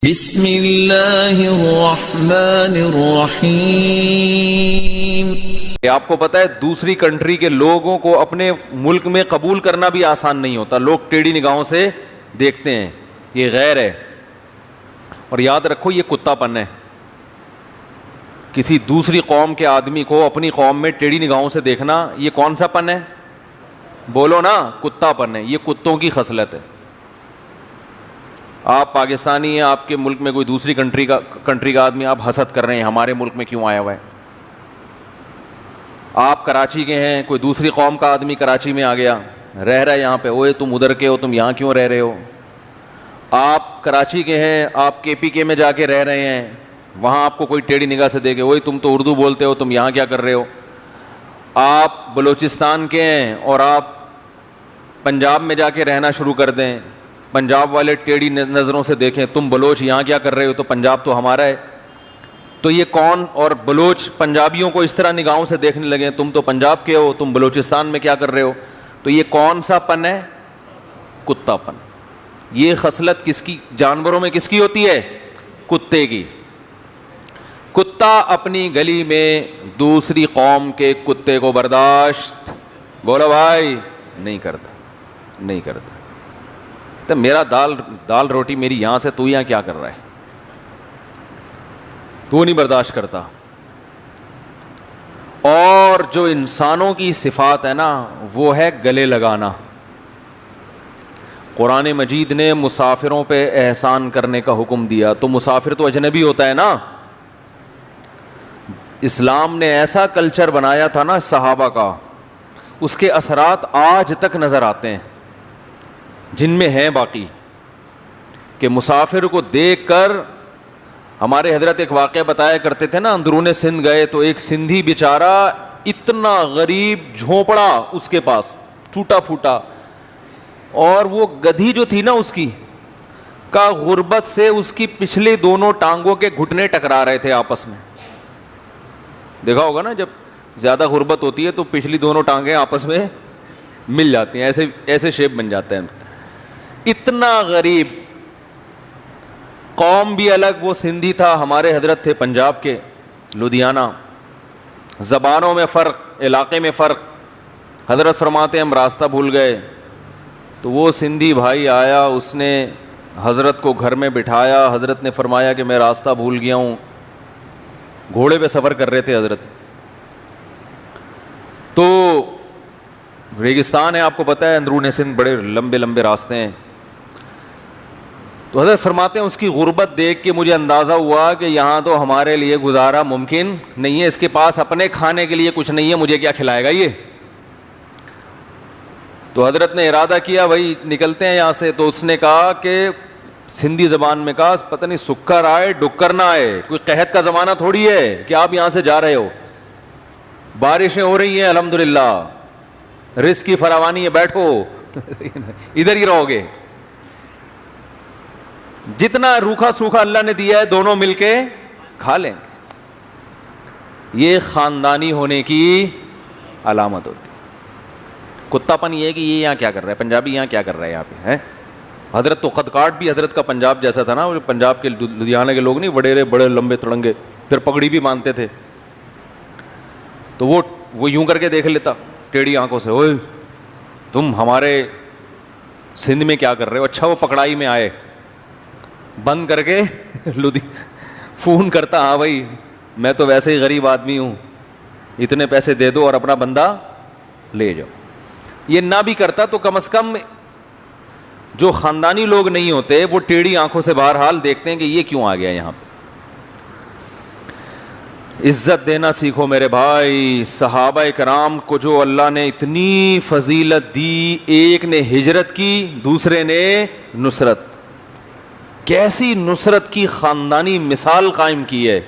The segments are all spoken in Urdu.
بسم اللہ الرحمن الرحیم۔ آپ کو پتا ہے دوسری کنٹری کے لوگوں کو اپنے ملک میں قبول کرنا بھی آسان نہیں ہوتا، لوگ ٹیڑھی نگاہوں سے دیکھتے ہیں، یہ غیر ہے۔ اور یاد رکھو یہ کتا پن ہے، کسی دوسری قوم کے آدمی کو اپنی قوم میں ٹیڑھی نگاہوں سے دیکھنا، یہ کون سا پن ہے؟ بولو نا، کتا پن ہے، یہ کتوں کی خصلت ہے۔ آپ پاکستانی ہیں، آپ کے ملک میں کوئی دوسری کنٹری کا آدمی، آپ حسد کر رہے ہیں ہمارے ملک میں کیوں آیا ہوا ہے۔ آپ کراچی کے ہیں، کوئی دوسری قوم کا آدمی کراچی میں آ گیا، رہ رہا ہے یہاں پہ، اوئے تم ادھر کے ہو، تم یہاں کیوں رہ رہے ہو۔ آپ کراچی کے ہیں، آپ کے پی کے میں جا کے رہ رہے ہیں، وہاں آپ کو کوئی ٹیڑھی نگاہ سے دیکھے، اوئے تم تو اردو بولتے ہو، تم یہاں کیا کر رہے ہو۔ آپ بلوچستان کے ہیں اور آپ پنجاب میں جا کے رہنا شروع کر دیں، پنجاب والے ٹیڑھی نظروں سے دیکھیں، تم بلوچ یہاں کیا کر رہے ہو، تو پنجاب تو ہمارا ہے۔ تو یہ کون، اور بلوچ پنجابیوں کو اس طرح نگاہوں سے دیکھنے لگے، تم تو پنجاب کے ہو، تم بلوچستان میں کیا کر رہے ہو۔ تو یہ کون سا پن ہے؟ کتا پن۔ یہ خصلت کس کی، جانوروں میں کس کی ہوتی ہے؟ کتے کی۔ کتا اپنی گلی میں دوسری قوم کے کتے کو برداشت، بولو بھائی، نہیں کرتا، نہیں کرتا۔ تو میرا دال روٹی میری یہاں سے، تو یہاں کیا کر رہا ہے، تو نہیں برداشت کرتا۔ اور جو انسانوں کی صفات ہے نا، وہ ہے گلے لگانا۔ قرآن مجید نے مسافروں پہ احسان کرنے کا حکم دیا، تو مسافر تو اجنبی ہوتا ہے نا۔ اسلام نے ایسا کلچر بنایا تھا نا صحابہ کا، اس کے اثرات آج تک نظر آتے ہیں، جن میں ہیں باقی، کہ مسافر کو دیکھ کر ہمارے حضرت ایک واقعہ بتایا کرتے تھے نا، اندرون سندھ گئے تو ایک سندھی بیچارہ اتنا غریب، جھونپڑا اس کے پاس ٹوٹا پھوٹا، اور وہ گدھی جو تھی نا اس کی کا غربت سے اس کی پچھلے دونوں ٹانگوں کے گھٹنے ٹکرا رہے تھے آپس میں۔ دیکھا ہوگا نا، جب زیادہ غربت ہوتی ہے تو پچھلی دونوں ٹانگیں آپس میں مل جاتی ہیں، ایسے شیپ بن جاتے ہیں۔ اتنا غریب، قوم بھی الگ، وہ سندھی تھا، ہمارے حضرت تھے پنجاب کے، لدھیانہ، زبانوں میں فرق، علاقے میں فرق۔ حضرت فرماتے ہیں ہم راستہ بھول گئے، تو وہ سندھی بھائی آیا، اس نے حضرت کو گھر میں بٹھایا، حضرت نے فرمایا کہ میں راستہ بھول گیا ہوں۔ گھوڑے پہ سفر کر رہے تھے حضرت، تو ریگستان ہے، آپ کو پتہ ہے اندرون سندھ بڑے لمبے لمبے راستے ہیں۔ تو حضرت فرماتے ہیں اس کی غربت دیکھ کے مجھے اندازہ ہوا کہ یہاں تو ہمارے لیے گزارا ممکن نہیں ہے، اس کے پاس اپنے کھانے کے لیے کچھ نہیں ہے، مجھے کیا کھلائے گا یہ۔ تو حضرت نے ارادہ کیا بھائی نکلتے ہیں یہاں سے، تو اس نے کہا کہ سندھی زبان میں کہا پتہ نہیں سکر آئے ڈکر نہ آئے، کوئی قحط کا زمانہ تھوڑی ہے کہ آپ یہاں سے جا رہے ہو، بارشیں ہو رہی ہیں الحمدللہ، رزق کی فراوانی ہے، بیٹھو ادھر ہی رہو گے، جتنا روکھا سوکھا اللہ نے دیا ہے دونوں مل کے کھا لیں گے۔ یہ خاندانی ہونے کی علامت ہوتی ہے۔ کتا پن یہ ہے کہ یہ یہاں کیا کر رہا ہے، پنجابی یہاں کیا کر رہا ہے یہاں پہ ہے۔ حضرت تو خط کاٹ بھی حضرت کا پنجاب جیسا تھا نا، پنجاب کے لدھیانہ کے لوگ نہیں وڈیرے بڑے لمبے تڑنگے، پھر پگڑی بھی باندھتے تھے، تو وہ یوں کر کے دیکھ لیتا ٹیڑھی آنکھوں سے، اوئے تم ہمارے سندھ میں کیا کر رہے ہو۔ اچھا وہ پکڑائی میں آئے، بند کر کے فون کرتا، ہاں بھائی میں تو ویسے ہی غریب آدمی ہوں، اتنے پیسے دے دو اور اپنا بندہ لے جاؤ۔ یہ نہ بھی کرتا تو کم از کم جو خاندانی لوگ نہیں ہوتے وہ ٹیڑھی آنکھوں سے بہرحال دیکھتے ہیں کہ یہ کیوں آ گیا یہاں پہ۔ عزت دینا سیکھو میرے بھائی۔ صحابہ کرام کو جو اللہ نے اتنی فضیلت دی، ایک نے ہجرت کی، دوسرے نے نصرت، کیسی نصرت کی خاندانی مثال قائم کی ہے۔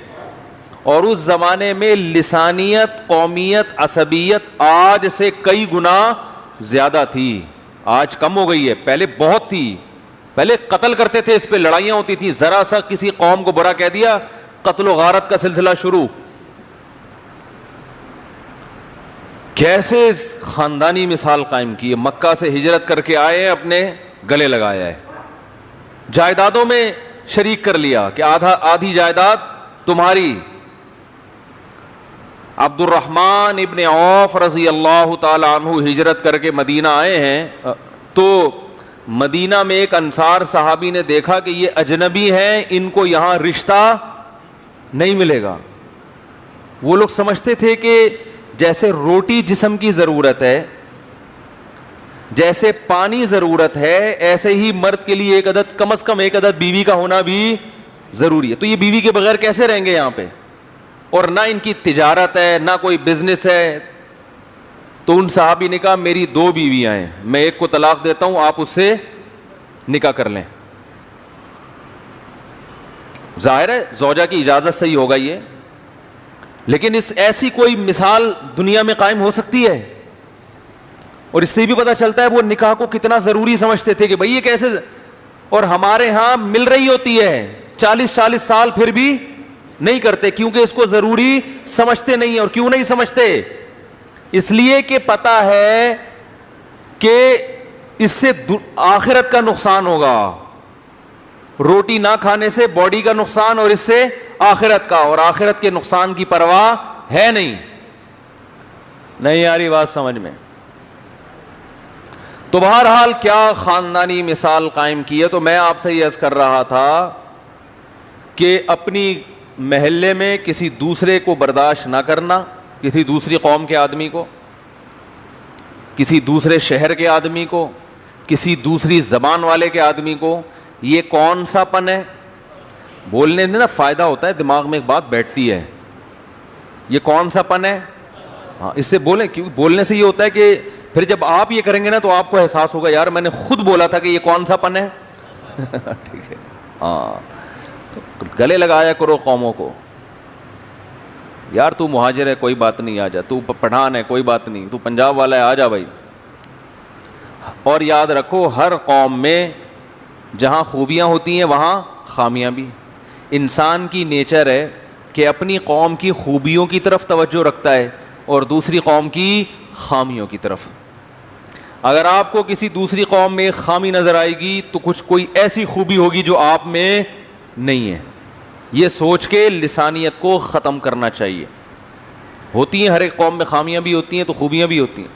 اور اس زمانے میں لسانیت، قومیت، عصبیت آج سے کئی گنا زیادہ تھی، آج کم ہو گئی ہے، پہلے بہت تھی۔ پہلے قتل کرتے تھے، اس پہ لڑائیاں ہوتی تھیں، ذرا سا کسی قوم کو برا کہہ دیا، قتل و غارت کا سلسلہ شروع۔ کیسے خاندانی مثال قائم کی ہے، مکہ سے ہجرت کر کے آئے، اپنے گلے لگایا ہے۔ جائیدادوں میں شریک کر لیا کہ آدھی جائیداد تمہاری. عبد الرحمن ابن عوف رضی اللہ تعالی عنہ ہجرت کر کے مدینہ آئے ہیں, تو مدینہ میں ایک انصار صحابی نے دیکھا کہ یہ اجنبی ہیں, ان کو یہاں رشتہ نہیں ملے گا. وہ لوگ سمجھتے تھے کہ جیسے روٹی جسم کی ضرورت ہے, جیسے پانی ضرورت ہے, ایسے ہی مرد کے لیے ایک عدد, کم از کم ایک عدد بیوی کا ہونا بھی ضروری ہے. تو یہ بیوی کے بغیر کیسے رہیں گے یہاں پہ, اور نہ ان کی تجارت ہے نہ کوئی بزنس ہے. تو ان صحابی نے کہا میری 2 بیویاں ہیں, میں ایک کو طلاق دیتا ہوں, آپ اس سے نکاح کر لیں. ظاہر ہے زوجہ کی اجازت سے ہی ہوگا یہ, لیکن اس ایسی کوئی مثال دنیا میں قائم ہو سکتی ہے. اور اس سے بھی پتہ چلتا ہے وہ نکاح کو کتنا ضروری سمجھتے تھے کہ بھئی یہ کیسے, اور ہمارے ہاں مل رہی ہوتی ہے 40 سال پھر بھی نہیں کرتے, کیونکہ اس کو ضروری سمجھتے نہیں. اور کیوں نہیں سمجھتے؟ اس لیے کہ پتہ ہے کہ اس سے آخرت کا نقصان ہوگا. روٹی نہ کھانے سے باڈی کا نقصان, اور اس سے آخرت کا, اور آخرت کے نقصان کی پرواہ ہے نہیں آ رہی بات سمجھ میں. تو بہرحال کیا خاندانی مثال قائم کی ہے. تو میں آپ سے یہ عرض کر رہا تھا کہ اپنی محلے میں کسی دوسرے کو برداشت نہ کرنا, کسی دوسری قوم کے آدمی کو, کسی دوسرے شہر کے آدمی کو, کسی دوسری زبان والے کے آدمی کو, یہ کون سا پن ہے؟ بولنے میں نا فائدہ ہوتا ہے, دماغ میں ایک بات بیٹھتی ہے, یہ کون سا پن ہے. ہاں اس سے بولیں, کیونکہ بولنے سے یہ ہوتا ہے کہ پھر جب آپ یہ کریں گے نا تو آپ کو احساس ہوگا یار میں نے خود بولا تھا کہ یہ کون سا پن ہے. ٹھیک ہے, ہاں تو گلے لگایا کرو قوموں کو, یار تو مہاجر ہے کوئی بات نہیں, آ جا, تو پٹھان ہے کوئی بات نہیں, تو پنجاب والا ہے آ جا بھائی. اور یاد رکھو ہر قوم میں جہاں خوبیاں ہوتی ہیں وہاں خامیاں بھی. انسان کی نیچر ہے کہ اپنی قوم کی خوبیوں کی طرف توجہ رکھتا ہے اور دوسری قوم کی خامیوں کی طرف. اگر آپ کو کسی دوسری قوم میں ایک خامی نظر آئے گی تو کوئی ایسی خوبی ہوگی جو آپ میں نہیں ہے. یہ سوچ کے لسانیت کو ختم کرنا چاہیے. ہوتی ہیں ہر ایک قوم میں خامیاں بھی ہوتی ہیں تو خوبیاں بھی ہوتی ہیں.